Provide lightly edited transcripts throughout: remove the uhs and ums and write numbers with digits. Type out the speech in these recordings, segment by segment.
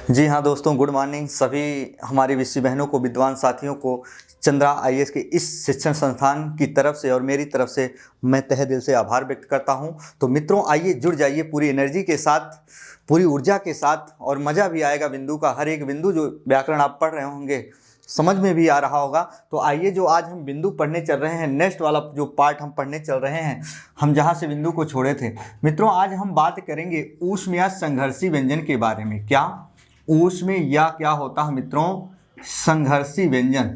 जी हाँ दोस्तों, good morning सभी हमारी विषय बहनों को, विद्वान साथियों को चंद्रा आईएएस के इस शिक्षण संस्थान की तरफ से और मेरी तरफ से मैं तहे दिल से आभार व्यक्त करता हूँ। तो मित्रों, आइए जुड़ जाइए पूरी एनर्जी के साथ, पूरी ऊर्जा के साथ, और मज़ा भी आएगा। बिंदु का हर एक बिंदु जो व्याकरण आप पढ़ रहे होंगे समझ में भी आ रहा होगा। तो आइए, जो आज हम बिंदु पढ़ने चल रहे हैं, नेक्स्ट वाला जो पार्ट हम पढ़ने चल रहे हैं, हम जहाँ से बिंदु को छोड़े थे मित्रों, आज हम बात करेंगे ऊष्म या संघर्षी व्यंजन के बारे में। क्या ऊष्म या क्या होता है मित्रों? संघर्षी व्यंजन।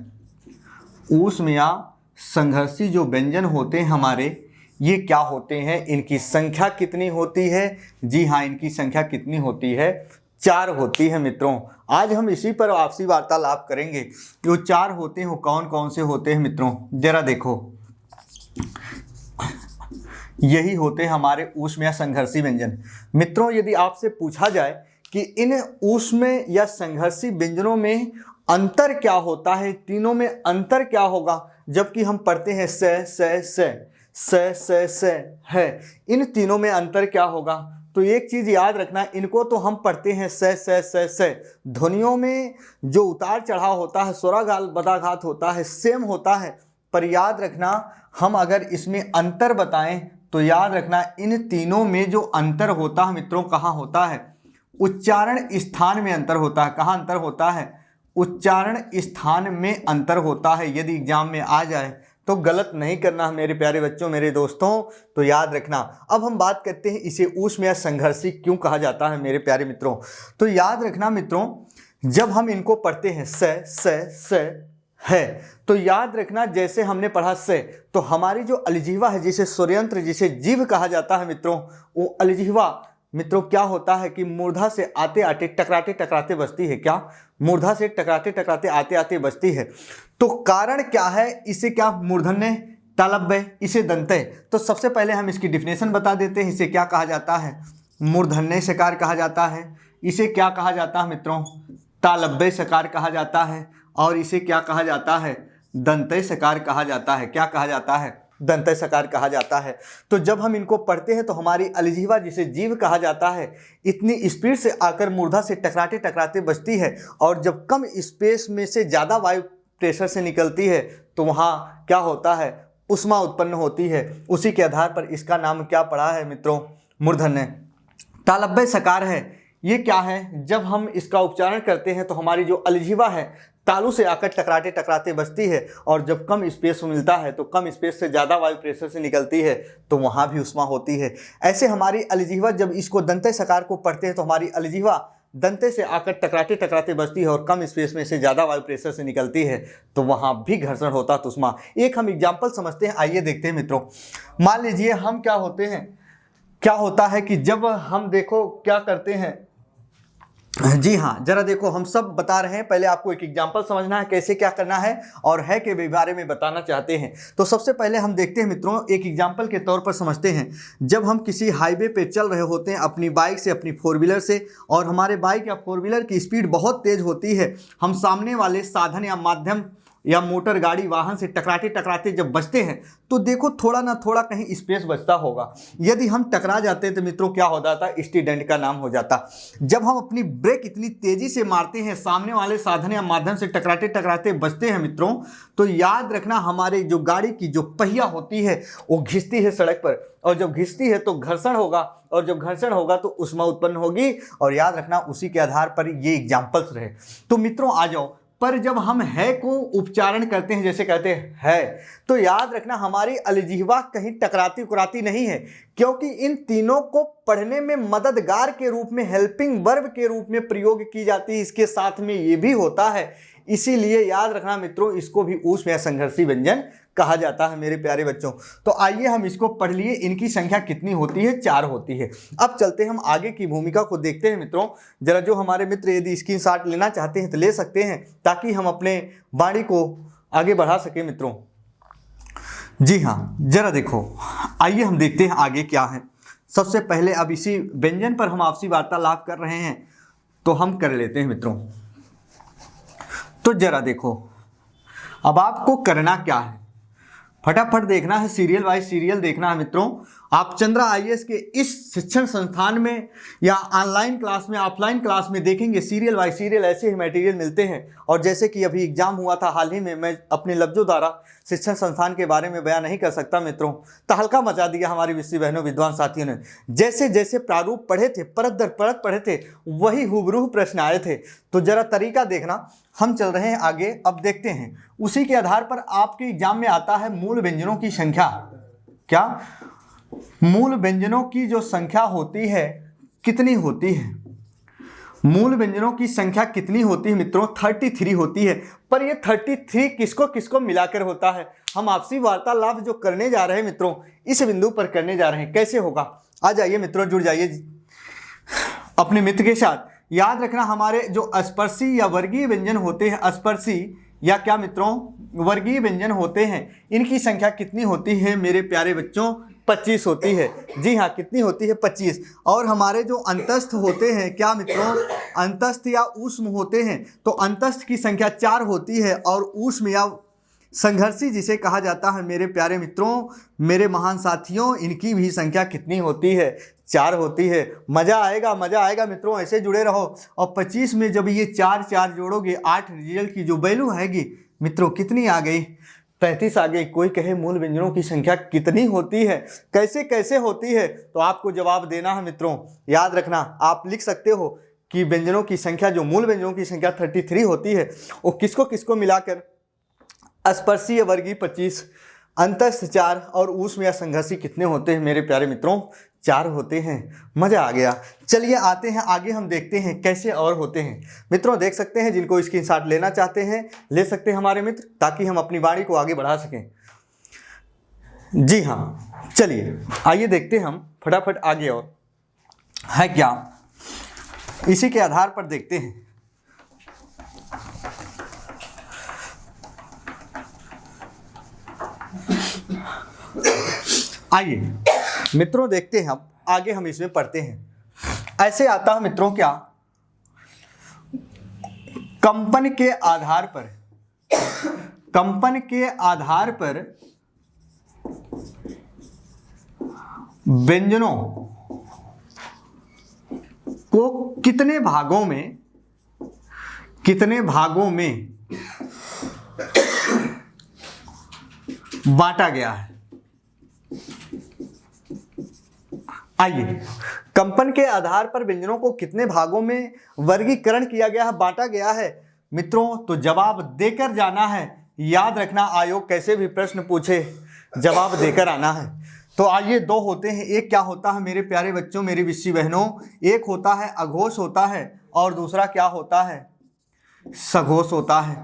ऊष्म या संघर्षी जो व्यंजन होते हैं हमारे, ये क्या होते हैं? इनकी संख्या कितनी होती है? जी हाँ, इनकी संख्या कितनी होती है? 4 होती है मित्रों। आज हम इसी पर आपसी वार्तालाप करेंगे। जो 4 होते हैं वो कौन कौन से होते हैं मित्रों? जरा देखो, यही होते हैं हमारे ऊष्म या संघर्षी व्यंजन। मित्रों, यदि आपसे पूछा जाए कि इन ऊष्म या संघर्षी व्यंजनों में अंतर क्या होता है, तीनों में अंतर क्या होगा, जबकि हम पढ़ते हैं स है, इन तीनों में अंतर क्या होगा? तो एक चीज याद रखना, इनको तो हम पढ़ते हैं स। ध्वनियों में जो उतार चढ़ाव होता है, स्वराघात बदाघात होता है, सेम होता है। पर याद रखना, हम अगर इसमें अंतर बताएं तो याद रखना, इन तीनों में जो अंतर होता है मित्रों, कहाँ होता है? उच्चारण स्थान में अंतर होता है। कहाँ अंतर होता है? उच्चारण स्थान में अंतर होता है। यदि एग्जाम में आ जाए तो गलत नहीं करना है मेरे प्यारे बच्चों, मेरे दोस्तों, तो याद रखना। अब हम बात करते हैं इसे ऊष्म या संघर्षी क्यों कहा जाता है मेरे प्यारे मित्रों। तो याद रखना मित्रों, जब हम इनको पढ़ते हैं स है, तो याद रखना जैसे हमने पढ़ा से, तो हमारी जो अलजिह्वा है, जिसे स्वरयंत्र, जिसे जीभ कहा जाता है मित्रों, वो अलजिह्वा मित्रों क्या होता है कि मूर्धा से आते आते टकराते टकराते बजती है। क्या? मूर्धा से टकराते टकराते आते आते बजती है। तो कारण क्या है? इसे क्या मूर्धन्य, तालव्य, इसे दंतय। तो सबसे पहले हम इसकी डिफिनेशन बता देते हैं। इसे क्या कहा जाता है? मूर्धन्य सकार कहा जाता है। इसे क्या कहा जाता है मित्रों? तालव्य सकार कहा जाता है। और इसे क्या कहा जाता है? दंतय सकार कहा जाता है। क्या कहा जाता है? दंतय सकार कहा जाता है। तो जब हम इनको पढ़ते हैं तो हमारी अलजिह्वा, जिसे जीभ कहा जाता है, इतनी स्पीड से आकर मूर्धा से टकराते टकराते बजती है। और जब कम स्पेस में से ज़्यादा वायु प्रेशर से निकलती है तो वहाँ क्या होता है? ऊष्मा उत्पन्न होती है। उसी के आधार पर इसका नाम क्या पड़ा है मित्रों? मूर्धन्य। तालव्य सकार है, ये क्या है? जब हम इसका उच्चारण करते हैं तो हमारी जो अलजिह्वा है, तालू से आकर टकराते टकराते बजती है। और जब कम स्पेस मिलता है तो कम स्पेस से ज़्यादा वायु प्रेशर से निकलती है, तो वहाँ भी ऊष्मा होती है। ऐसे हमारी अलजिह्वा, जब इसको दंतय सकार को पढ़ते हैं तो हमारी अलजिह्वा दंते से आकर टकराते टकराते बजती है और कम स्पेस में से ज़्यादा वायु प्रेशर से निकलती है, तो वहाँ भी घर्षण होता है, ऊष्मा। एक हम एग्जाम्पल समझते हैं, आइए देखते हैं मित्रों। मान लीजिए हम क्या होते हैं, क्या होता है कि जब हम देखो क्या करते हैं, जी हाँ, जरा देखो, हम सब बता रहे हैं, पहले आपको एक एग्जांपल समझना है कैसे क्या करना है, और है के बारे में बताना चाहते हैं। तो सबसे पहले हम देखते हैं मित्रों, एक एग्जांपल के तौर पर समझते हैं। जब हम किसी हाईवे पे चल रहे होते हैं अपनी बाइक से, अपनी 4 व्हीलर से, और हमारे बाइक या 4 व्हीलर की स्पीड बहुत तेज होती है, हम सामने वाले साधन या माध्यम या मोटर गाड़ी वाहन से टकराते टकराते जब बचते हैं तो देखो थोड़ा ना थोड़ा कहीं स्पेस बचता होगा। यदि हम टकरा जाते तो मित्रों क्या हो जाता? एक्सीडेंट का नाम हो जाता। जब हम अपनी ब्रेक इतनी तेजी से मारते हैं, सामने वाले साधन या माध्यम से टकराते टकराते बचते हैं मित्रों, तो याद रखना हमारे जो गाड़ी की जो पहिया होती है वो घिसती है सड़क पर, और जब घिसती है तो घर्षण होगा, और जब घर्षण होगा तो ऊष्मा उत्पन्न होगी। और याद रखना उसी के आधार पर ये एग्जाम्पल्स रहे। तो मित्रों आ जाओ, पर जब हम है को उच्चारण करते हैं, जैसे कहते हैं है, तो याद रखना हमारी अलजिह्वा कहीं टकराती उकराती नहीं है, क्योंकि इन तीनों को पढ़ने में मददगार के रूप में, हेल्पिंग वर्ब के रूप में प्रयोग की जाती है। इसके साथ में ये भी होता है, इसीलिए याद रखना मित्रों, इसको भी ऊष्म या संघर्षी व्यंजन कहा जाता है मेरे प्यारे बच्चों। तो आइए हम इसको पढ़ लिए। इनकी संख्या कितनी होती है? 4 होती है। अब चलते हैं हम आगे की भूमिका को देखते हैं मित्रों। जरा जो हमारे मित्र यदि स्क्रीनशॉट लेना चाहते हैं तो ले सकते हैं, ताकि हम अपने वाणी को आगे बढ़ा सके मित्रों। जी हाँ, जरा देखो, आइए हम देखते हैं आगे क्या है। सबसे पहले अब इसी व्यंजन पर हम आपसी वार्तालाप कर रहे हैं, तो हम कर लेते हैं मित्रों। तो जरा देखो, अब आपको करना क्या है, फटाफट देखना है, सीरियल वाइज सीरियल देखना है मित्रों। आप चंद्रा आईएएस के इस शिक्षण संस्थान में या ऑनलाइन क्लास में, ऑफलाइन क्लास में देखेंगे, सीरियल बाय सीरियल ऐसे ही मटेरियल मिलते हैं। और जैसे कि अभी एग्जाम हुआ था हाल ही में, मैं अपने लफ्जों द्वारा शिक्षण संस्थान के बारे में बयान नहीं कर सकता मित्रों, तहलका मचा दिया हमारी विश्वी बहनों विद्वान साथियों ने। जैसे जैसे प्रारूप पढ़े थे, परत दर परत पढ़े थे, वही हुबरूह प्रश्न आए थे। तो जरा तरीका देखना, हम चल रहे हैं आगे, अब देखते हैं। उसी के आधार पर आपके एग्जाम में आता है मूल व्यंजनों की संख्या। क्या मूल व्यंजनों की जो संख्या होती है कितनी होती है? मूल व्यंजनों की संख्या कितनी होती है मित्रों? 33 होती है। पर ये 33 किसको किसको मिलाकर होता है? हम आपसी वार्तालाप जो करने जा रहे हैं मित्रों, इस बिंदु पर करने जा रहे हैं। कैसे होगा? आ जाइए मित्रों, जुड़ जाइए अपने मित्र के साथ। याद रखना, हमारे जो स्पर्शी या वर्गीय व्यंजन होते हैं, स्पर्शी या क्या मित्रों वर्गीय व्यंजन होते हैं, इनकी संख्या कितनी होती है मेरे प्यारे बच्चों? 25 होती है। जी हाँ, कितनी होती है? 25। और हमारे जो अंतस्थ होते हैं, क्या मित्रों अंतस्थ या ऊष्म होते हैं, तो अंतस्थ की संख्या 4 होती है। और ऊष्म या संघर्षी जिसे कहा जाता है मेरे प्यारे मित्रों, मेरे महान साथियों, इनकी भी संख्या कितनी होती है? 4 होती है। मज़ा आएगा, मज़ा आएगा मित्रों, ऐसे जुड़े रहो। और 25 में जब ये 4 जोड़ोगे, 8 रिजल्ट की जो वैल्यू आएगी मित्रों कितनी आ गई? 35 आ गई। कोई कहे मूल व्यंजनों की संख्या कितनी होती है, कैसे कैसे होती है, तो आपको जवाब देना है मित्रों। याद रखना, आप लिख सकते हो कि व्यंजनों की संख्या, जो मूल व्यंजनों की संख्या 33 होती है, वो किसको किसको मिलाकर स्पर्शीय वर्गीय 25, अंतस्थ 4 और ऊष्म या संघर्षी कितने होते हैं मेरे प्यारे मित्रों? 4 होते हैं। मज़ा आ गया। चलिए आते हैं आगे, हम देखते हैं कैसे और होते हैं। मित्रों देख सकते हैं, जिनको स्क्रीनशॉट लेना चाहते हैं ले सकते हैं हमारे मित्र, ताकि हम अपनी वाणी को आगे बढ़ा सकें। जी हाँ, चलिए आइए देखते हैं हम फटाफट आगे। और है क्या, इसी के आधार पर देखते हैं। आइए मित्रों देखते हैं, अब आगे हम इसमें पढ़ते हैं। ऐसे आता है मित्रों, क्या कंपन के आधार पर, कंपन के आधार पर व्यंजनों को कितने भागों में बांटा गया है? आइए, कंपन के आधार पर व्यंजनों को कितने भागों में वर्गीकरण किया गया है, बांटा गया है मित्रों? तो जवाब देकर जाना है। याद रखना, आयोग कैसे भी प्रश्न पूछे जवाब देकर आना है। तो आइए, 2 होते हैं। एक क्या होता है मेरे प्यारे बच्चों, मेरी विश्वी बहनों? एक होता है अघोष होता है, और दूसरा क्या होता है? सघोष होता है।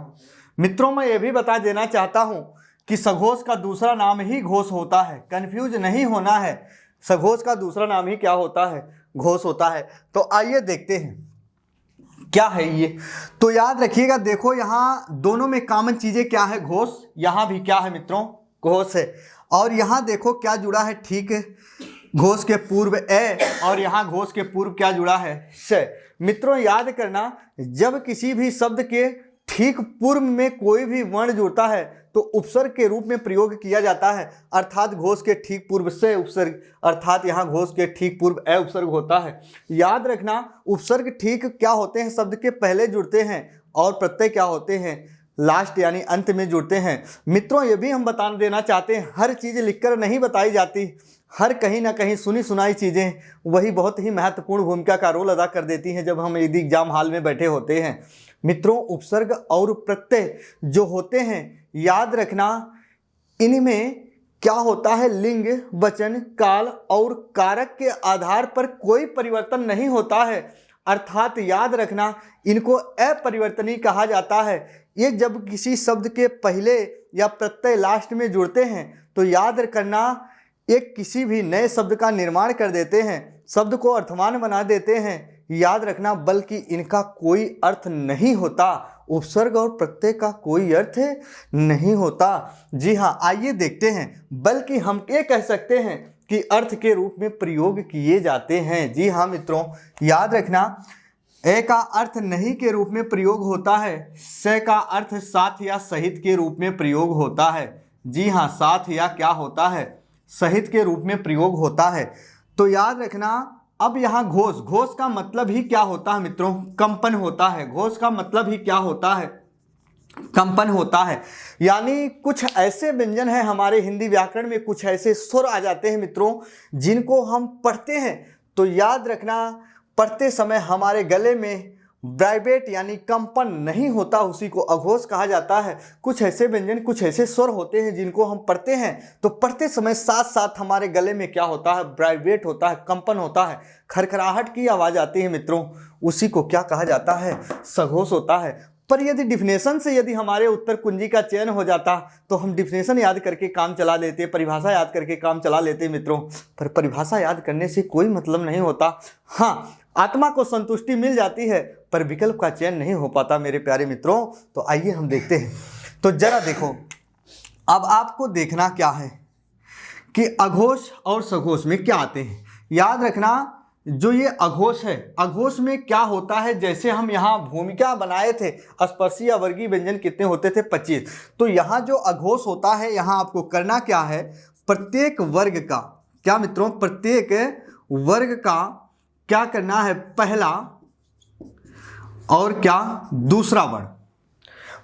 मित्रों मैं ये भी बता देना चाहता हूं कि सघोष का दूसरा नाम ही घोष होता है। कंफ्यूज नहीं होना है, सघोष का दूसरा नाम ही क्या होता है? घोष होता है। तो आइए देखते हैं क्या है ये। तो याद रखिएगा, देखो यहाँ दोनों में कॉमन चीजें क्या है? घोष। यहाँ भी क्या है मित्रों? घोष है। और यहाँ देखो क्या जुड़ा है? ठीक है, घोष के पूर्व ए, और यहाँ घोष के पूर्व क्या जुड़ा है? स। मित्रों याद करना, जब किसी भी शब्द के ठीक पूर्व में कोई भी वर्ण जुड़ता है तो उपसर्ग के रूप में प्रयोग किया जाता है। अर्थात घोष के ठीक पूर्व से उपसर्ग, अर्थात यहाँ घोष के ठीक पूर्व ए उपसर्ग होता है। याद रखना, उपसर्ग ठीक क्या होते हैं? शब्द के पहले जुड़ते हैं, और प्रत्यय क्या होते हैं? लास्ट यानी अंत में जुड़ते हैं। मित्रों ये भी हम बता देना चाहते हैं, हर चीज़ लिखकर नहीं बताई जाती, हर कहीं ना कहीं सुनी सुनाई चीज़ें वही बहुत ही महत्वपूर्ण भूमिका का रोल अदा कर देती हैं जब हम यदि एग्जाम हॉल में बैठे होते हैं। मित्रों उपसर्ग और प्रत्यय जो होते हैं, याद रखना, इनमें क्या होता है? लिंग, वचन, काल और कारक के आधार पर कोई परिवर्तन नहीं होता है। अर्थात याद रखना, इनको अपरिवर्तनीय कहा जाता है। ये जब किसी शब्द के पहले या प्रत्यय लास्ट में जुड़ते हैं तो याद करना, एक किसी भी नए शब्द का निर्माण कर देते हैं, शब्द को अर्थवान बना देते हैं। याद रखना, बल्कि इनका कोई अर्थ नहीं होता। उपसर्ग और प्रत्यय का कोई अर्थ नहीं होता। जी हाँ, आइए देखते हैं। बल्कि हम ये कह सकते हैं कि अर्थ के रूप में प्रयोग किए जाते हैं। जी हाँ मित्रों, याद रखना, ए का अर्थ नहीं के रूप में प्रयोग होता है, स का अर्थ साथ या सहित के रूप में प्रयोग होता है। जी हाँ, साथ या क्या होता है? सहित के रूप में प्रयोग होता है। तो याद रखना, अब यहाँ घोष, घोष का मतलब ही क्या होता है मित्रों? कंपन होता है। घोष का मतलब ही क्या होता है? कंपन होता है। यानी कुछ ऐसे व्यंजन है हमारे हिंदी व्याकरण में, कुछ ऐसे स्वर आ जाते हैं मित्रों जिनको हम पढ़ते हैं तो याद रखना, पढ़ते समय हमारे गले में वाइब्रेट यानी कंपन नहीं होता, उसी को अघोष कहा जाता है। कुछ ऐसे व्यंजन, कुछ ऐसे स्वर होते हैं जिनको हम पढ़ते हैं तो पढ़ते समय साथ साथ हमारे गले में क्या होता है? वाइब्रेट होता है, कंपन होता है, खरखराहट की आवाज़ आती है मित्रों, उसी को क्या कहा जाता है? सघोष होता है। पर यदि डिफिनेशन से यदि हमारे उत्तर कुंजी का चयन हो जाता तो हम डिफिनेशन याद करके काम चला लेते, परिभाषा याद करके काम चला लेते मित्रों। पर परिभाषा याद करने से कोई मतलब नहीं होता। हाँ, आत्मा को संतुष्टि मिल जाती है पर विकल्प का चयन नहीं हो पाता मेरे प्यारे मित्रों। तो आइए हम देखते हैं। तो जरा देखो, अब आपको देखना क्या है कि अघोष और सघोष में क्या आते हैं। याद रखना, जो ये अघोष है, अघोष में क्या होता है? जैसे हम यहाँ भूमिका बनाए थे, स्पर्शी अवर्गीय व्यंजन कितने होते थे? 25। तो यहाँ जो अघोष होता है, यहाँ आपको करना क्या है? प्रत्येक वर्ग का, क्या मित्रों? प्रत्येक वर्ग का क्या करना है? पहला और क्या? दूसरा वर्ण।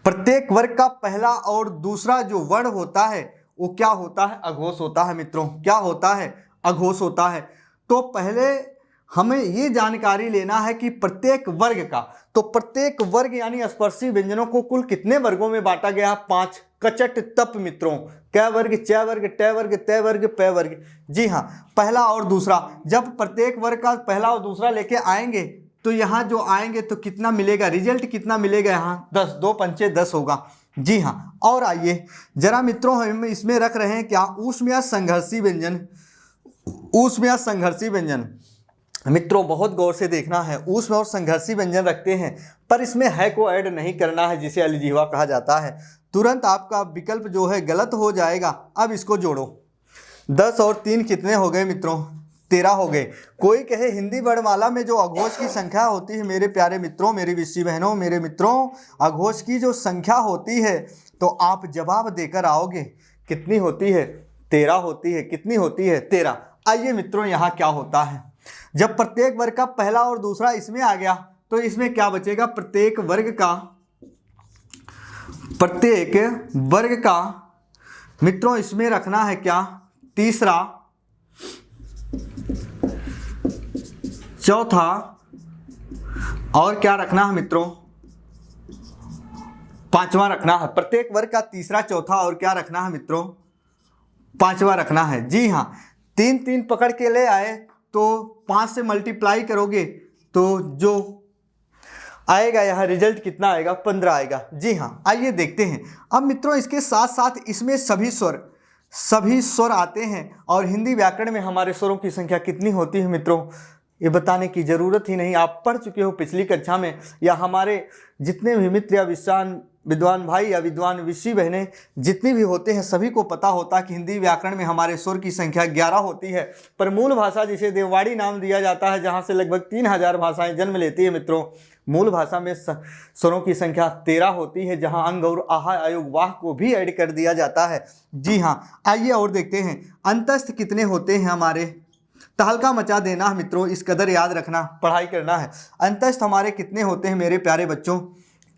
प्रत्येक वर्ग का पहला और दूसरा जो वर्ण होता है वो क्या होता है? अघोष होता है मित्रों। क्या होता है? अघोष होता है। तो पहले हमें ये जानकारी लेना है कि प्रत्येक वर्ग का, तो प्रत्येक वर्ग यानी स्पर्शी व्यंजनों को कुल कितने वर्गों में बांटा गया? 5। कचट तप मित्रों, कै वर्ग, च वर्ग, ट वर्ग, त वर्ग, प वर्ग। जी हाँ, पहला और दूसरा। जब प्रत्येक वर्ग का पहला और दूसरा लेके आएंगे तो यहाँ जो आएंगे तो कितना मिलेगा? रिजल्ट कितना मिलेगा? यहाँ 10, 2 पंचे 10 होगा। जी हाँ, और आइए जरा मित्रों, हम इसमें रख रहे हैं क्या? ऊष्म या संघर्षी व्यंजन। ऊष्म या संघर्षी व्यंजन मित्रों बहुत गौर से देखना है। ऊष्म और संघर्षी व्यंजन रखते हैं पर इसमें है को ऐड नहीं करना है, जिसे अलिजीवा कहा जाता है। तुरंत आपका विकल्प जो है गलत हो जाएगा। अब इसको जोड़ो, 10 और 3 कितने हो गए मित्रों? 13 हो गए। कोई कहे हिंदी वर्णमाला में जो अघोष की संख्या होती है मेरे प्यारे मित्रों, मेरी विषी बहनों, मेरे मित्रों, अघोष की जो संख्या होती है तो आप जवाब देकर आओगे। कितनी होती है? 13 होती है। कितनी होती है? 13। आइए मित्रों, यहाँ क्या होता है? जब प्रत्येक वर्ग का पहला और दूसरा इसमें आ गया तो इसमें क्या बचेगा? प्रत्येक वर्ग का मित्रों इसमें रखना है क्या? तीसरा, चौथा और क्या रखना है मित्रों? पांचवा रखना है। प्रत्येक वर्ग का तीसरा, चौथा और क्या रखना है मित्रों? पांचवा रखना है। जी हाँ, 3 पकड़ के ले आए तो 5 से मल्टीप्लाई करोगे तो जो आएगा यहाँ रिजल्ट कितना आएगा? 15 आएगा। जी हाँ, आइए देखते हैं। अब मित्रों इसके साथ साथ इसमें सभी स्वर आते हैं और हिंदी व्याकरण में हमारे स्वरों की संख्या कितनी होती है मित्रों? ये बताने की ज़रूरत ही नहीं, आप पढ़ चुके हो पिछली कक्षा में, या हमारे जितने भी मित्र या विद्वान भाई या विद्वान विषी बहनें जितनी भी होते हैं सभी को पता होता है कि हिंदी व्याकरण में हमारे स्वर की संख्या 11 होती है। पर मूल भाषा जिसे देववाड़ी नाम दिया जाता है, जहाँ से लगभग 3000 भाषाएं जन्म लेती है मित्रों, मूल भाषा में स्वरों की संख्या 13 होती है, जहाँ अंग और आहा आयोग वाह को भी ऐड कर दिया जाता है। जी हाँ, आइए और देखते हैं अंतस्थ कितने होते हैं हमारे। तहलका मचा देना है मित्रों, इस कदर याद रखना, पढ़ाई करना है। अंतस्थ हमारे कितने होते हैं मेरे प्यारे बच्चों?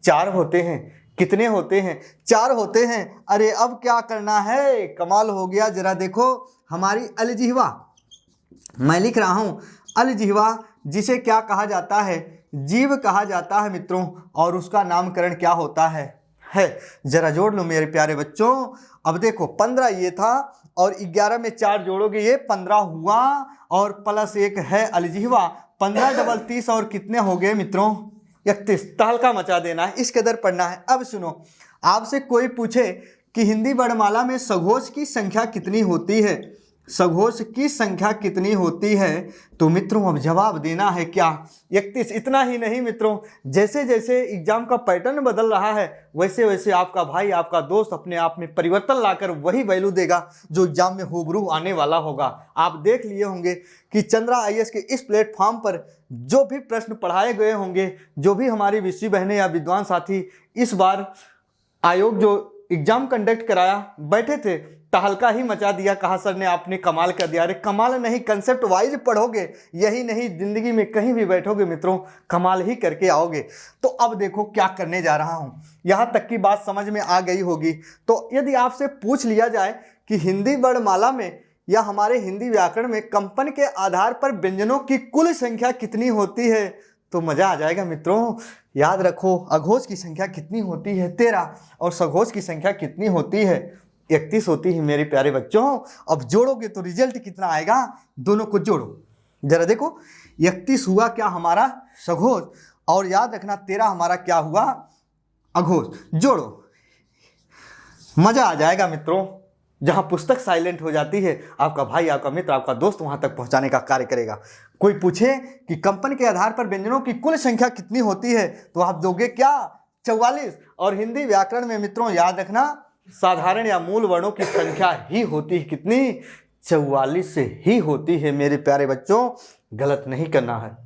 4 होते हैं। कितने होते हैं? 4 होते हैं। अरे अब क्या करना है? कमाल हो गया। जरा देखो हमारी अलजिह्वा, मैं लिख रहा हूँ अलजिह्वा, जिसे क्या कहा जाता है? जीव कहा जाता है मित्रों, और उसका नामकरण क्या होता है? जरा जोड़ लो मेरे प्यारे बच्चों। अब देखो 15 ये था और 11 में 4 जोड़ोगे ये 15 हुआ, और प्लस 1 है अलजिह्वा। 15 डबल 30 और कितने हो गए मित्रों? 31। तहलका मचा देना है, इस कदर पढ़ना है। अब सुनो, आपसे कोई पूछे कि हिंदी वर्णमाला में सघोष की संख्या कितनी होती है, सघोष की संख्या कितनी होती है, तो मित्रों अब जवाब देना है क्या? 31। इतना ही नहीं मित्रों, जैसे जैसे एग्जाम का पैटर्न बदल रहा है वैसे वैसे आपका भाई, आपका दोस्त अपने आप में परिवर्तन लाकर वही वैल्यू देगा जो एग्जाम में हुबरू आने वाला होगा। आप देख लिए होंगे कि चंद्रा IAS के इस प्लेटफॉर्म पर जो भी प्रश्न पढ़ाए गए होंगे, जो भी हमारी विषी बहनें या विद्वान साथी इस बार आयोग जो एग्जाम कंडक्ट कराया बैठे थे, तहलका ही मचा दिया। कहा सर ने आपने कमाल कर दिया। अरे कमाल नहीं, कंसेप्ट वाइज पढ़ोगे, यही नहीं जिंदगी में कहीं भी बैठोगे मित्रों कमाल ही करके आओगे। तो अब देखो क्या करने जा रहा हूँ, यहाँ तक की बात समझ में आ गई होगी। तो यदि आपसे पूछ लिया जाए कि हिंदी वर्णमाला में या हमारे हिंदी व्याकरण में कंपन के आधार पर व्यंजनों की कुल संख्या कितनी होती है, तो मजा आ जाएगा मित्रों। याद रखो, अघोष की संख्या कितनी होती है 13, और सघोष की संख्या कितनी होती है 31 होती है मेरे प्यारे बच्चों। अब जोड़ोगे तो रिजल्ट कितना आएगा, दोनों को जोड़ो जरा देखो। 31 हुआ क्या हमारा सघोष, और याद रखना 13 हमारा क्या हुआ अघोष। जोड़ो, मजा आ जाएगा मित्रों। जहां पुस्तक साइलेंट हो जाती है, आपका भाई, आपका मित्र, आपका दोस्त वहां तक पहुंचाने का कार्य करेगा। कोई पूछे कि कंपन के आधार पर व्यंजनों की कुल संख्या कितनी होती है, तो आप दोगे क्या 44। और हिंदी व्याकरण में मित्रों याद रखना साधारण या मूल वर्णों की संख्या ही होती है कितनी, 44 से ही होती है मेरे प्यारे बच्चों। गलत नहीं करना है।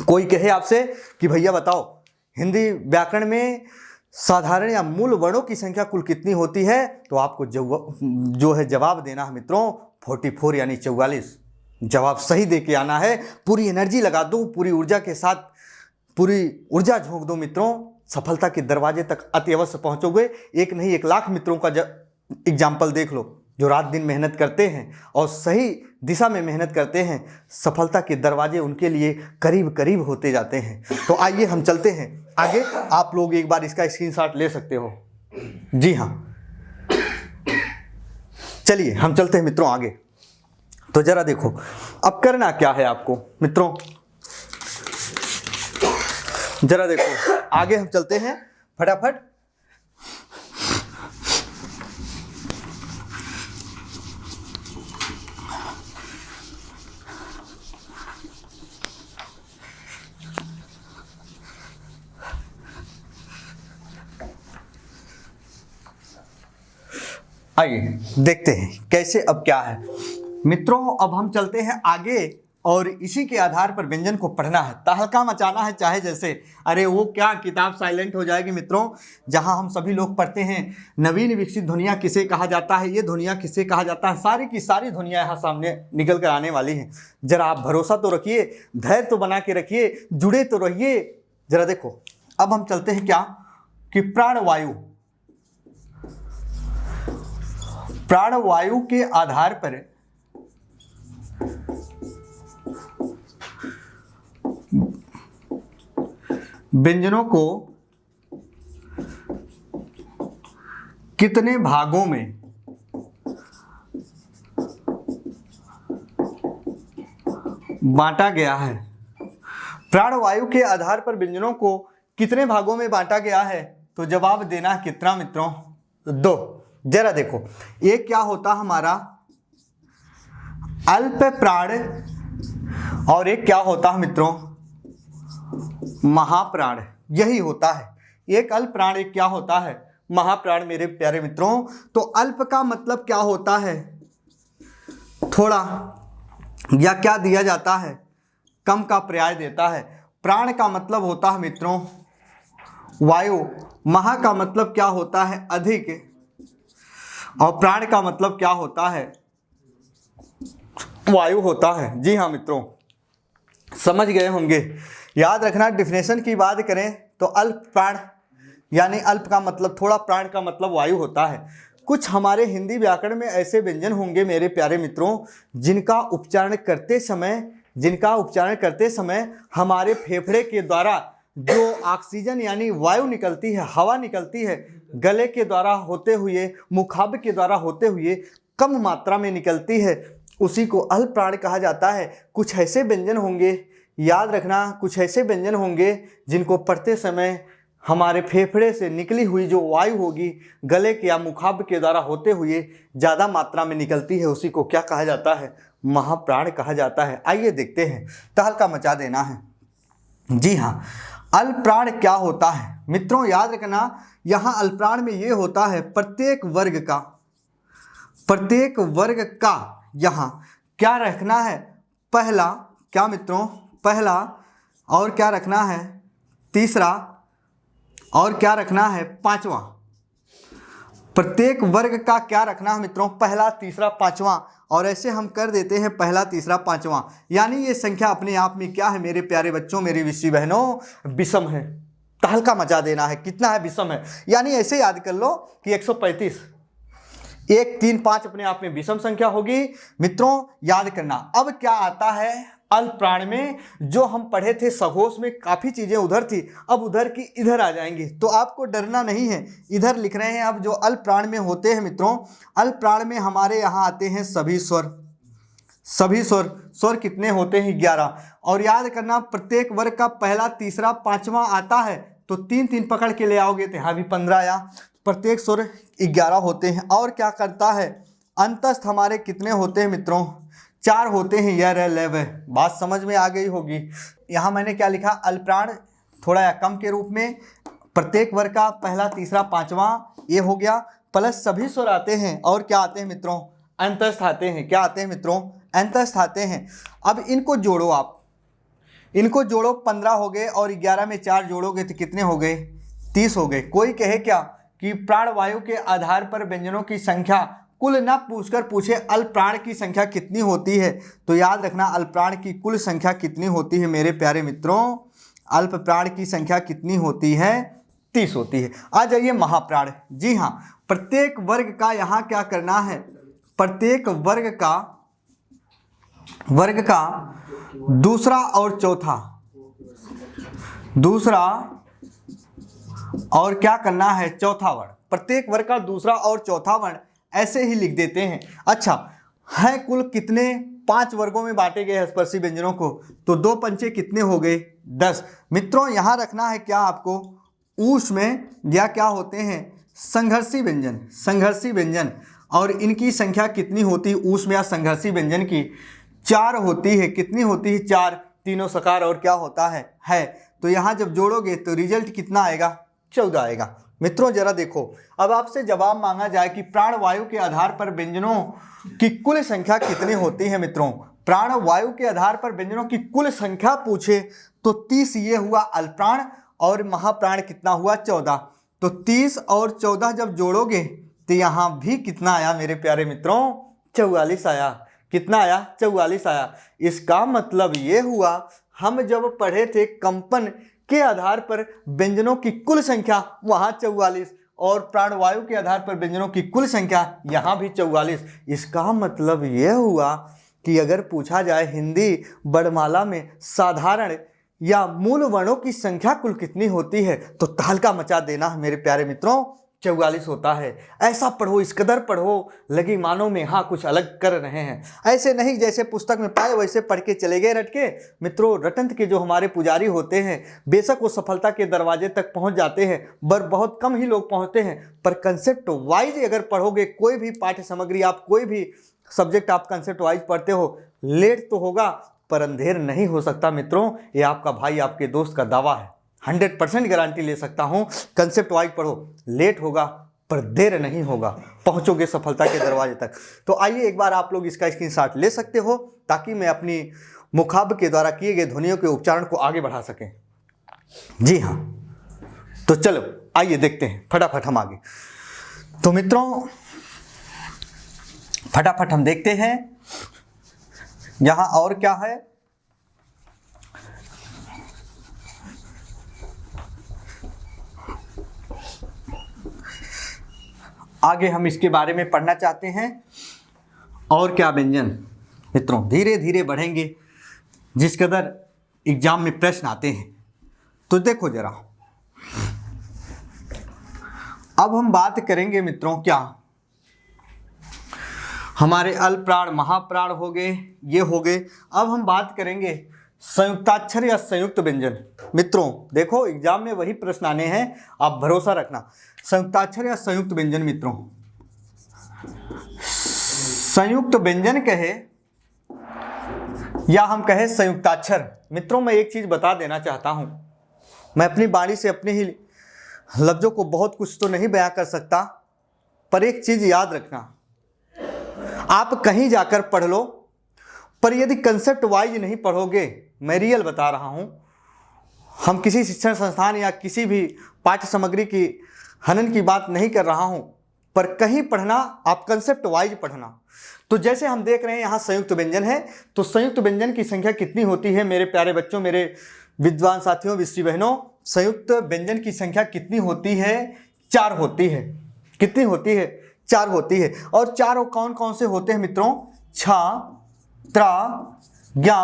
कोई कहे आपसे कि भैया बताओ हिंदी व्याकरण में साधारण या मूल वर्णों की संख्या कुल कितनी होती है, तो आपको जो है जवाब देना है मित्रों 44 यानी 44। जवाब सही दे के आना है। पूरी एनर्जी लगा दो, पूरी ऊर्जा के साथ पूरी ऊर्जा झोंक दो मित्रों, सफलता के दरवाजे तक अति अवश्य पहुंचोगे। एक नहीं 1 लाख मित्रों का एग्जाम्पल देख लो जो रात दिन मेहनत करते हैं और सही दिशा में मेहनत करते हैं, सफलता के दरवाजे उनके लिए करीब करीब होते जाते हैं। तो आइए हम चलते हैं आगे। आप लोग एक बार इसका स्क्रीनशॉट ले सकते हो। जी हाँ, चलिए हम चलते हैं मित्रों आगे। तो जरा देखो अब करना क्या है आपको मित्रों, जरा देखो आगे हम चलते हैं फटाफट। आइए देखते हैं कैसे अब क्या है मित्रों। अब हम चलते हैं आगे और इसी के आधार पर व्यंजन को पढ़ना है, तहलका मचाना है चाहे जैसे। अरे वो क्या किताब साइलेंट हो जाएगी मित्रों, जहां हम सभी लोग पढ़ते हैं नवीन विकसित ध्वनियां किसे कहा जाता है, ये ध्वनियां किसे कहा जाता है, सारी की सारी ध्वनियां यहाँ सामने निकल कर आने वाली हैं। जरा आप भरोसा तो रखिए, धैर्य तो बना के रखिए, जुड़े तो रहिए। जरा देखो अब हम चलते हैं क्या कि प्राणवायु, प्राणवायु के आधार पर व्यंजनों को कितने भागों में बांटा गया है। प्राणवायु के आधार पर व्यंजनों को कितने भागों में बांटा गया है, तो जवाब देना कितना मित्रों 2। जरा देखो एक क्या होता हमारा अल्प प्राण और एक क्या होता है मित्रों महाप्राण। यही होता है, एक अल्प प्राण एक क्या होता है महाप्राण मेरे प्यारे मित्रों। तो अल्प का मतलब क्या होता है थोड़ा या क्या दिया जाता है कम का पर्याय देता है। प्राण का मतलब होता है मित्रों वायु, महा का मतलब क्या होता है अधिक, और प्राण का मतलब क्या होता है वायु होता है। जी हाँ मित्रों समझ गए होंगे। याद रखना डिफिनेशन की बात करें तो अल्प प्राण यानी अल्प का मतलब थोड़ा, प्राण का मतलब वायु होता है। कुछ हमारे हिंदी व्याकरण में ऐसे व्यंजन होंगे मेरे प्यारे मित्रों जिनका उच्चारण करते समय हमारे फेफड़े के द्वारा जो ऑक्सीजन यानी वायु निकलती है, हवा निकलती है, गले के द्वारा होते हुए, मुखाग्र के द्वारा होते हुए कम मात्रा में निकलती है, उसी को अल्प प्राण कहा जाता है। कुछ ऐसे व्यंजन होंगे, याद रखना, कुछ ऐसे व्यंजन होंगे जिनको पढ़ते समय हमारे फेफड़े से निकली हुई जो वायु होगी गले के या मुखाग्र के द्वारा होते हुए ज़्यादा मात्रा में निकलती है, उसी को क्या कहा जाता है महाप्राण कहा जाता है। आइए देखते हैं, तहलका मचा देना है। जी हाँ, अल्प प्राण क्या होता है मित्रों, याद रखना यहाँ अल्प प्राण में ये होता है प्रत्येक वर्ग का यहाँ क्या रखना है पहला, क्या मित्रों पहला, और क्या रखना है तीसरा, और क्या रखना है पांचवा। प्रत्येक वर्ग का क्या रखना है मित्रों, पहला तीसरा पांचवा, और ऐसे हम कर देते हैं पहला तीसरा पांचवा, यानी ये संख्या अपने आप में क्या है मेरे प्यारे बच्चों, मेरी विषी बहनों, विषम है। तहलका मचा देना है, कितना है, विषम है। यानी ऐसे याद कर लो कि 135, 1 3 5 अपने आप में विषम संख्या होगी मित्रों, याद करना। अब क्या आता है अल्प प्राण में, जो हम पढ़े थे सघोष में काफ़ी चीज़ें उधर थी, अब उधर की इधर आ जाएंगी, तो आपको डरना नहीं है। इधर लिख रहे हैं अब जो अल्प प्राण में होते हैं मित्रों, अल्प प्राण में हमारे यहाँ आते हैं सभी स्वर। सभी स्वर कितने होते हैं, 11। और याद करना प्रत्येक वर्ग का पहला तीसरा पांचवा आता है, तो 3 3 पकड़ के ले आओगे तो यहाँ भी 15 आया। प्रत्येक स्वर 11 होते हैं। और क्या करता है, अंतस्थ हमारे कितने होते हैं मित्रों, 4 होते हैं, यह रह लेव। बात समझ में आ गई होगी। यहाँ मैंने क्या लिखा, अल्पप्राण थोड़ा या कम के रूप में, प्रत्येक वर्ग का पहला तीसरा पांचवा ये हो गया, प्लस सभी स्वर आते हैं। और क्या आते हैं मित्रों, अंतस्थ आते हैं। क्या आते हैं मित्रों, अंतस्थ आते हैं। अब इनको जोड़ो, आप इनको जोड़ो, 15 हो गए, और 11 में 4 जोड़ोगे तो कितने हो गए, 30 हो गए। कोई कहे क्या कि प्राणवायु के आधार पर व्यंजनों की संख्या कुल ना पूछकर पूछे अल्प प्राण की संख्या कितनी होती है, तो याद रखना अल्प प्राण की कुल संख्या कितनी होती है मेरे प्यारे मित्रों, अल्प प्राण की संख्या कितनी होती है, 30 होती है। आ जाइए महाप्राण। जी हाँ, प्रत्येक वर्ग का यहाँ क्या करना है, प्रत्येक वर्ग का दूसरा और चौथा, दूसरा और क्या करना है, चौथा वर्ण। प्रत्येक वर्ग का दूसरा और चौथा वर्ण ऐसे ही लिख देते हैं। अच्छा है कुल कितने, 5 वर्गों में बांटे गए स्पर्शी व्यंजनों को, तो 2 पंचे कितने हो गए, 10। मित्रों यहाँ रखना है क्या आपको, ऊष्म में या क्या होते हैं, संघर्षी व्यंजन, संघर्षी व्यंजन। और इनकी संख्या कितनी होती है, ऊष्म या संघर्षी व्यंजन की 4 होती है। कितनी होती है, 4, तीनों सकार और क्या होता है। तो यहाँ जब जोड़ोगे तो रिजल्ट कितना आएगा, 14 आएगा। मित्रों जरा देखो, अब आपसे जवाब मांगा जाए कि प्राणवायु के आधार पर व्यंजनों की कुल संख्या कितनी होती है मित्रों, प्राणवायु के आधार पर व्यंजनों की कुल संख्या पूछे तो 30 ये हुआ अल्पप्राण, और महाप्राण कितना हुआ, 14। तो 30 और 14 जब जोड़ोगे तो यहाँ भी कितना आया मेरे प्यारे मित्रों, 44 आया। कितना आया, 44 आया। इसका मतलब ये हुआ, हम जब पढ़े थे कंपन के आधार पर व्यंजनों की कुल संख्या वहाँ 44, और प्राणवायु के आधार पर व्यंजनों की कुल संख्या यहाँ भी 44। इसका मतलब यह हुआ कि अगर पूछा जाए हिंदी वर्णमाला में साधारण या मूल वर्णों की संख्या कुल कितनी होती है, तो तहलका मचा देना है मेरे प्यारे मित्रों, 44 होता है। ऐसा पढ़ो, इस कदर पढ़ो लगी मानो में हाँ कुछ अलग कर रहे हैं। ऐसे नहीं जैसे पुस्तक में पाए वैसे पढ़ के चले गए रट के। मित्रों रटंत के जो हमारे पुजारी होते हैं, बेशक वो सफलता के दरवाजे तक पहुंच जाते हैं, पर बहुत कम ही लोग पहुंचते हैं। पर कंसेप्ट वाइज अगर पढ़ोगे, कोई भी पाठ्य सामग्री आप, कोई भी सब्जेक्ट आप कंसेप्ट वाइज पढ़ते हो, लेट तो होगा पर अंधेर नहीं हो सकता मित्रों। ये आपका भाई आपके दोस्त का दावा है, 100% गारंटी ले सकता हूं। कंसेप्ट वाइज पढ़ो, लेट होगा पर देर नहीं होगा, पहुंचोगे सफलता के दरवाजे तक। तो आइए एक बार आप लोग इसका स्क्रीनशॉट ले सकते हो, ताकि मैं अपनी मुखाब के द्वारा किए गए ध्वनियों के उच्चारण को आगे बढ़ा सकें। जी हाँ, तो चलो आइए देखते हैं फटाफट हम आगे। तो मित्रों फटाफट हम देखते हैं यहां और क्या है। आगे हम इसके बारे में पढ़ना चाहते हैं। और क्या व्यंजन मित्रों, धीरे धीरे बढ़ेंगे जिस कदर एग्जाम में प्रश्न आते हैं। तो देखो जरा, अब हम बात करेंगे मित्रों, क्या हमारे अल्प प्राण महाप्राण हो गए, ये हो गए। अब हम बात करेंगे संयुक्ताक्षर या संयुक्त व्यंजन। मित्रों देखो एग्जाम में वही प्रश्न आने हैं, आप भरोसा रखना। संयुक्ताक्षर या संयुक्त व्यंजन मित्रों, संयुक्त व्यंजन कहे या हम कहे संयुक्ताक्षर। मित्रों मैं एक चीज बता देना चाहता हूं, मैं अपनी बाणी से अपने ही लफ्जों को बहुत कुछ तो नहीं बयां कर सकता, पर एक चीज याद रखना, आप कहीं जाकर पढ़ लो, पर यदि कंसेप्ट वाइज नहीं पढ़ोगे, मैं रियल बता रहा हूं, हम किसी शिक्षण संस्थान या किसी भी पाठ्य सामग्री की हनन की बात नहीं कर रहा हूं, पर कहीं पढ़ना आप कंसेप्ट वाइज पढ़ना। तो जैसे हम देख रहे हैं यहाँ संयुक्त व्यंजन है, तो संयुक्त व्यंजन की संख्या कितनी होती है मेरे प्यारे बच्चों, मेरे विद्वान साथियों, विश्वी बहनों? संयुक्त व्यंजन की संख्या कितनी होती है? 4 होती है। कितनी होती है? 4 होती है। और 4 कौन कौन से होते हैं मित्रों? छा, त्रा, ज्ञा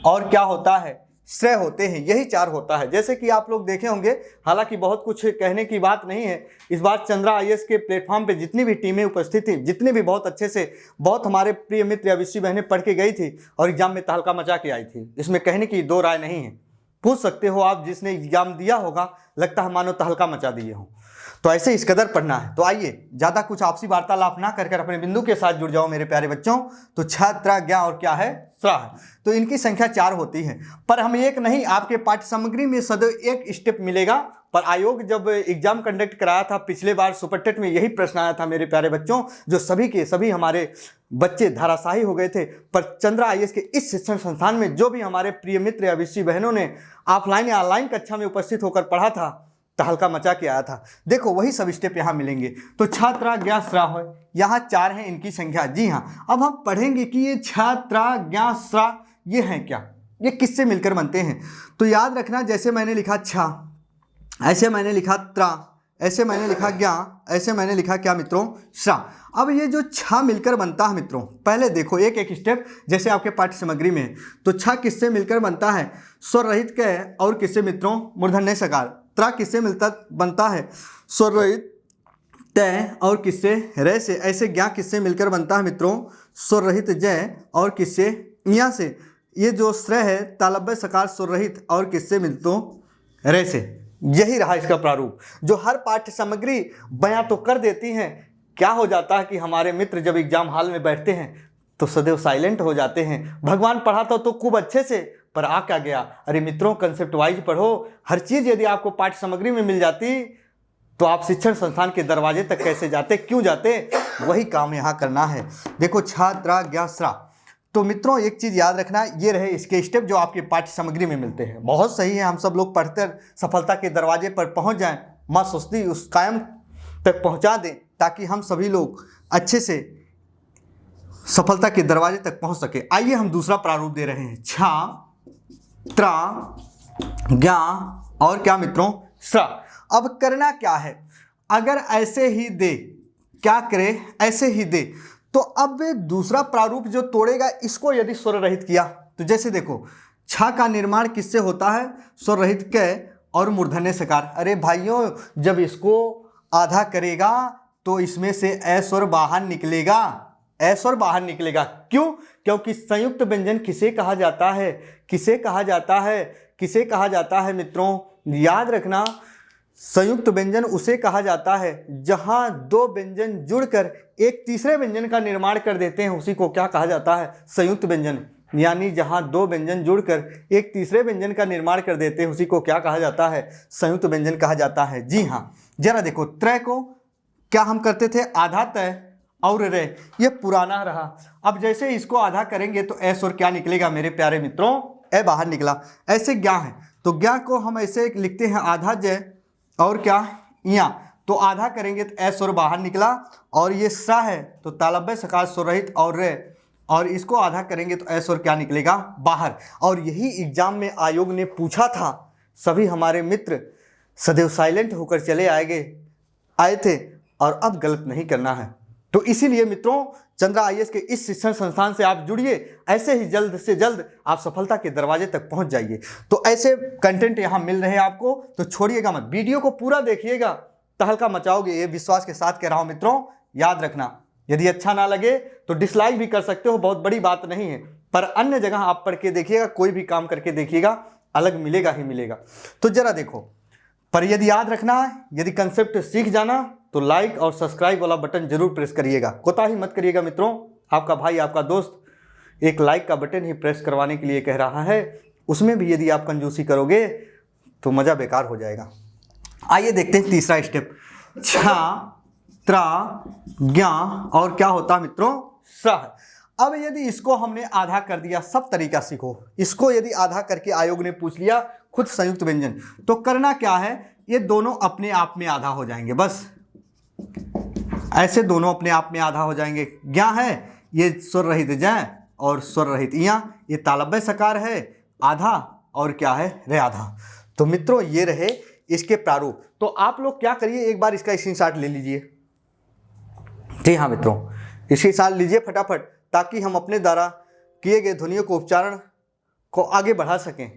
और क्या होता है? श्रेय होते हैं। यही 4 होता है। जैसे कि आप लोग देखे होंगे, हालांकि बहुत कुछ कहने की बात नहीं है। इस बार चंद्रा IAS के प्लेटफॉर्म पे जितनी भी टीमें उपस्थित थी, जितनी भी बहुत अच्छे से बहुत हमारे प्रिय मित्र या विश्वी बहनें पढ़ के गई थी और एग्जाम में तहलका मचा के आई थी, इसमें कहने की 2 राय नहीं है। पूछ सकते हो आप, जिसने एग्जाम दिया होगा, लगता है मानो तहलका मचा दिए हो। तो ऐसे इस कदर पढ़ना है। तो आइए ज़्यादा कुछ आपसी वार्तालाप ना कर अपने बिंदु के साथ जुड़ जाओ मेरे प्यारे बच्चों। तो छात्रा, ज्ञा और क्या है? श्रा है। तो इनकी संख्या 4 होती है। पर हम एक नहीं, आपके पाठ्य सामग्री में सदैव एक स्टेप मिलेगा। पर आयोग जब एग्जाम कंडक्ट कराया था पिछले बार, सुपर टेट में यही प्रश्न आया था मेरे प्यारे बच्चों, जो सभी के सभी हमारे बच्चे धराशायी हो गए थे। पर चंद्रा IAS के इस शिक्षण संस्थान में जो भी हमारे प्रिय मित्र या विश्वी बहनों ने ऑफलाइन या ऑनलाइन कक्षा में उपस्थित होकर पढ़ा था, तहलका मचा के आया था, देखो वही सब स्टेप यहाँ मिलेंगे। तो छात्रा, ज्ञा, श्रा है। यहाँ 4 है इनकी संख्या। जी हाँ, अब हम पढ़ेंगे कि ये छात्रा, ज्ञा, श्रा ये हैं क्या, ये किससे मिलकर बनते हैं। तो याद रखना, जैसे मैंने लिखा छा, ऐसे मैंने लिखा त्रा, ऐसे मैंने लिखा ज्ञा, ऐसे मैंने लिखा क्या मित्रों? श्रा। अब ये जो छा मिलकर बनता है मित्रों, पहले देखो एक एक स्टेप जैसे आपके पाठ्य सामग्री में। तो छा किससे मिलकर बनता है? स्वर रहित क और किससे मित्रों? मूर्धन्य सकार। त्रा किससे बनता है? स्वर रहित तय और किससे? रे से। ऐसे ज्ञा किससे मिलकर बनता है मित्रों? स्वर रहित जय और किससे? या से। ये जो श्रेय है तालव्य सकार स्वर रहित और किससे मिलते? रे से। यही रहा इसका प्रारूप, जो हर पाठ्य सामग्री बयां तो कर देती हैं। क्या हो जाता है कि हमारे मित्र जब एग्जाम हॉल में बैठते हैं तो सदैव साइलेंट हो जाते हैं। भगवान पढ़ाता तो खूब अच्छे से, पर आ क्या गया? अरे मित्रों, कंसेप्ट वाइज पढ़ो। हर चीज़ यदि आपको पाठ्य सामग्री में मिल जाती तो आप शिक्षण संस्थान के दरवाजे तक कैसे जाते, क्यों जाते? वही काम यहाँ करना है। देखो छात्रा, ज्ञा, श्रा। तो मित्रों एक चीज़ याद रखना, ये रहे इसके स्टेप जो आपके पाठ्य सामग्री में मिलते हैं। बहुत सही है, हम सब लोग पढ़कर सफलता के दरवाजे पर पहुंच जाएं, माँ सुस्ती उस कायम तक पहुंचा दें, ताकि हम सभी लोग अच्छे से सफलता के दरवाजे तक पहुंच सके। आइए हम दूसरा प्रारूप दे रहे हैं। छा, त्रा, ज्ञा और क्या मित्रों? श्रा। अब करना क्या है? अगर ऐसे ही दे, क्या करे? ऐसे ही दे। तो अब दूसरा प्रारूप जो तोड़ेगा, इसको यदि स्वर रहित किया तो जैसे देखो, छा का निर्माण किससे होता है? स्वर रहित क और मूर्धन्य सकार। अरे भाइयों, जब इसको आधा करेगा तो इसमें से ए स्वर बाहर निकलेगा। ए स्वर बाहर निकलेगा। क्यों? क्योंकि संयुक्त व्यंजन किसे कहा जाता है? किसे कहा जाता है? किसे कहा जाता है मित्रों? याद रखना, संयुक्त व्यंजन उसे कहा जाता है जहां 2 व्यंजन जुड़कर एक तीसरे व्यंजन का निर्माण कर देते हैं, उसी को क्या कहा जाता है? संयुक्त व्यंजन। यानी जहां 2 व्यंजन जुड़कर एक तीसरे व्यंजन का निर्माण कर देते हैं, उसी को क्या कहा जाता है? संयुक्त व्यंजन कहा जाता है। जी हाँ, जरा देखो, त्रय को क्या हम करते थे? आधा तय और रे, ये पुराना रहा। अब जैसे इसको आधा करेंगे तो ए स्वर क्या निकलेगा मेरे प्यारे मित्रों? ए बाहर निकला। ऐसे ज्ञा है, तो ज्ञा को हम ऐसे लिखते हैं आधा जय और क्या? या। तो आधा करेंगे तो ए स्वर बाहर निकला। और ये श्रा है तो तालव्य सकार स्वर रहित और रे, और इसको आधा करेंगे तो ए स्वर क्या निकलेगा? बाहर। और यही एग्जाम में आयोग ने पूछा था। सभी हमारे मित्र सदैव साइलेंट होकर चले आए थे, और अब गलत नहीं करना है। तो इसीलिए मित्रों, चंद्रा IAS के इस शिक्षण संस्थान से आप जुड़िए। ऐसे ही जल्द से जल्द आप सफलता के दरवाजे तक पहुंच जाइए। तो ऐसे कंटेंट यहाँ मिल रहे हैं आपको, तो छोड़िएगा मत, वीडियो को पूरा देखिएगा, तहलका मचाओगे, ये विश्वास के साथ कह रहा हूँ मित्रों। याद रखना, यदि अच्छा ना लगे तो डिसलाइक भी कर सकते हो, बहुत बड़ी बात नहीं है। पर अन्य जगह आप पढ़ के देखिएगा, कोई भी काम करके देखिएगा, अलग मिलेगा ही मिलेगा। तो जरा देखो, पर यदि याद रखना है, यदि कंसेप्ट सीख जाना तो लाइक और सब्सक्राइब वाला बटन जरूर प्रेस करिएगा। कोताही मत करिएगा मित्रों। आपका भाई, आपका दोस्त एक लाइक का बटन ही प्रेस करवाने के लिए कह रहा है, उसमें भी यदि आप कंजूसी करोगे तो मज़ा बेकार हो जाएगा। आइए देखते हैं तीसरा स्टेप। छा, त्रा, ज्ञा और क्या होता मित्रों? श्रा। अब यदि इसको हमने आधा कर दिया, सब तरीका सीखो। इसको यदि आधा करके आयोग ने पूछ लिया खुद संयुक्त व्यंजन, तो करना क्या है? ये दोनों अपने आप में आधा हो जाएंगे। बस ऐसे दोनों अपने आप में आधा हो जाएंगे। ज्ञा है ये स्वर रहित जय और स्वर रहित इया, ये तालव्य सकार है आधा और क्या है रे आधा। तो मित्रों ये रहे इसके प्रारूप। तो आप लोग क्या करिए, एक बार इसका स्क्रीनशॉट ले लीजिए। जी हाँ मित्रों, स्क्रीनशॉट लीजिए फटाफट, ताकि हम अपने द्वारा किए गए ध्वनियों को उच्चारण को आगे बढ़ा सकें।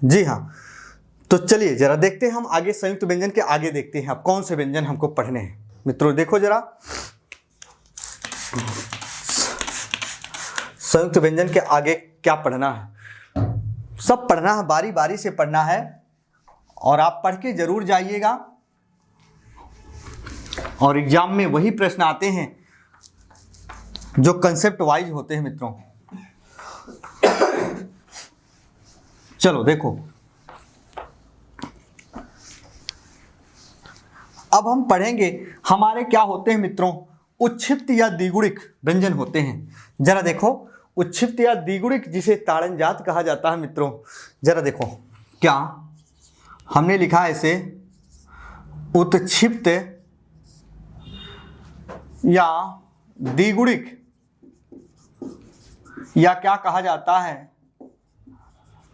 जी हाँ, तो चलिए जरा देखते हैं हम आगे संयुक्त व्यंजन के आगे देखते हैं अब कौन से व्यंजन हमको पढ़ने हैं। मित्रों देखो जरा, संयुक्त व्यंजन के आगे क्या पढ़ना है, सब पढ़ना है, बारी बारी से पढ़ना है और आप पढ़ के जरूर जाइएगा। और एग्जाम में वही प्रश्न आते हैं जो कंसेप्ट वाइज होते हैं मित्रों। चलो देखो, अब हम पढ़ेंगे हमारे क्या होते हैं मित्रों, उच्छिप्त या द्विगुणिक व्यंजन होते हैं। जरा देखो, उच्छिप्त या द्विगुणिक जिसे ताड़नजात कहा जाता है मित्रों, जरा देखो क्या हमने लिखा है इसे, उत्क्षिप्त या द्विगुणिक या क्या कहा जाता है,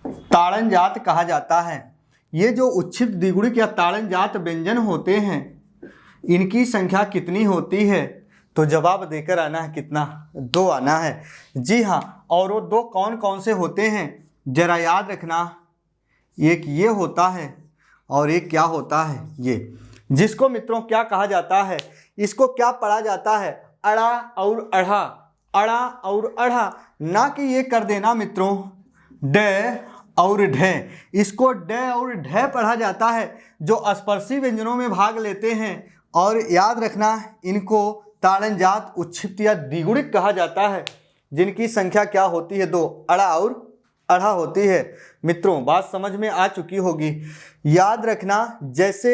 ताड़नजात कहा जाता है। ये जो उच्छिप्त द्विगुणिक या ताड़नजात व्यंजन होते हैं, इनकी संख्या कितनी होती है, तो जवाब देकर आना है कितना, 2 आना है। जी हाँ, और वो 2 कौन कौन से होते हैं जरा याद रखना, एक ये होता है और एक क्या होता है ये, जिसको मित्रों क्या कहा जाता है, इसको क्या पढ़ा जाता है, अड़ा और अढ़ा, अड़ा और अढ़ा, ना कि ये कर देना मित्रों ड और ढ, इसको ड और ढ पढ़ा जाता है जो स्पर्शी व्यंजनों में भाग लेते हैं। और याद रखना इनको ताड़नजात उच्छिप्त या द्विगुणिक कहा जाता है, जिनकी संख्या क्या होती है, 2, अड़ा और अढ़ा होती है। मित्रों बात समझ में आ चुकी होगी। याद रखना जैसे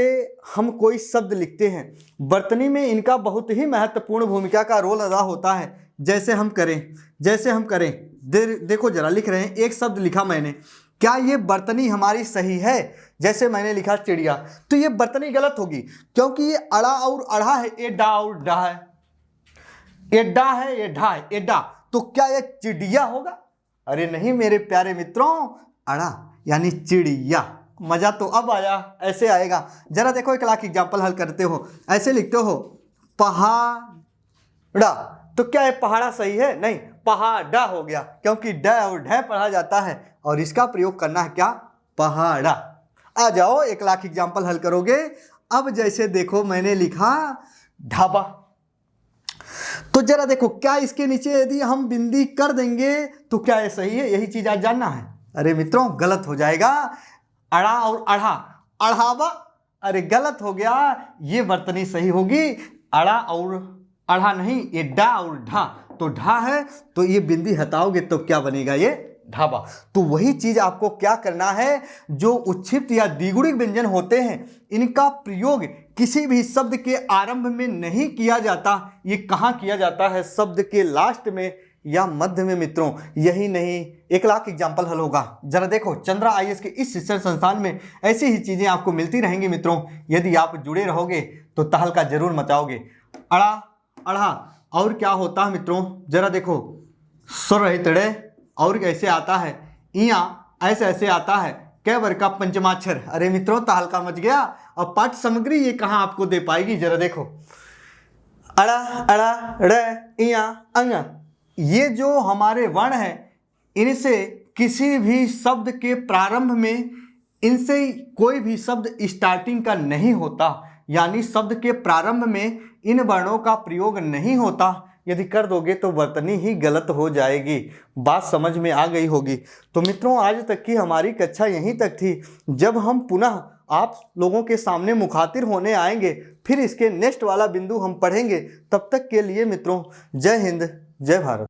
हम कोई शब्द लिखते हैं, वर्तनी में इनका बहुत ही महत्वपूर्ण भूमिका का रोल अदा होता है। जैसे हम करें देखो जरा लिख रहे हैं, एक शब्द लिखा मैंने, क्या ये वर्तनी हमारी सही है, जैसे मैंने लिखा चिड़िया, तो ये वर्तनी गलत होगी क्योंकि ये अड़ा और अढ़ा है, ये डा और डा है, ये डा है ये ढा है, ये डा, तो क्या ये चिड़िया होगा? अरे नहीं मेरे प्यारे मित्रों, अड़ा यानी चिड़िया। मजा तो अब आया, ऐसे आएगा। जरा देखो एक लाख एग्जाम्पल हल करते हो, ऐसे लिखते हो पहाड़ा, तो क्या ये पहाड़ा सही है? नहीं, पहाड़ा हो गया क्योंकि ड और ढ पढ़ा जाता है और इसका प्रयोग करना है क्या, पहाड़ा। आ जाओ एक लाख एग्जाम्पल हल करोगे। अब जैसे देखो मैंने लिखा ढाबा, तो जरा देखो क्या इसके नीचे यदि हम बिंदी कर देंगे तो क्या ये सही है? यही चीज आज जानना है। अरे मित्रों गलत हो जाएगा, अड़ा और अढ़ा, अढ़ावा, अरे गलत हो गया, ये वर्तनी सही होगी, अड़ा और अढ़ा नहीं, ये डा और ढा, तो ढा है तो ये बिंदी हटाओगे तो क्या बनेगा, ये ढाबा। तो वही चीज आपको क्या करना है, जो उच्छिप्त या द्विगुणिक व्यंजन होते हैं इनका प्रयोग किसी भी शब्द के आरंभ में नहीं किया जाता। ये कहाँ किया जाता है, शब्द के लास्ट में या मध्य में मित्रों। यही नहीं, 1 लाख एग्जाम्पल हल होगा। जरा देखो चंद्रा IAS के इस शिक्षण संस्थान में ऐसी ही चीजें आपको मिलती रहेंगी मित्रों। यदि आप जुड़े रहोगे तो तहलका जरूर मचाओगे। अड़ा अढ़ा और क्या होता है मित्रों, जरा देखो स्वर रहित ड़े, और कैसे आता है इया, ऐसे ऐसे आता है कै वर्ग का पंचमाक्षर। अरे मित्रों तहलका मच गया। और पाठ्य सामग्री ये कहाँ आपको दे पाएगी, जरा देखो अड़ा अड़ा ड़ इया अंग, ये जो हमारे वर्ण हैं इनसे किसी भी शब्द के प्रारंभ में इनसे कोई भी शब्द स्टार्टिंग का नहीं होता, यानी शब्द के प्रारंभ में इन वर्णों का प्रयोग नहीं होता। यदि कर दोगे तो वर्तनी ही गलत हो जाएगी। बात समझ में आ गई होगी। तो मित्रों आज तक की हमारी कक्षा यहीं तक थी। जब हम पुनः आप लोगों के सामने मुखातिब होने आएंगे, फिर इसके नेक्स्ट वाला बिंदु हम पढ़ेंगे। तब तक के लिए मित्रों जय हिंद जय भारत।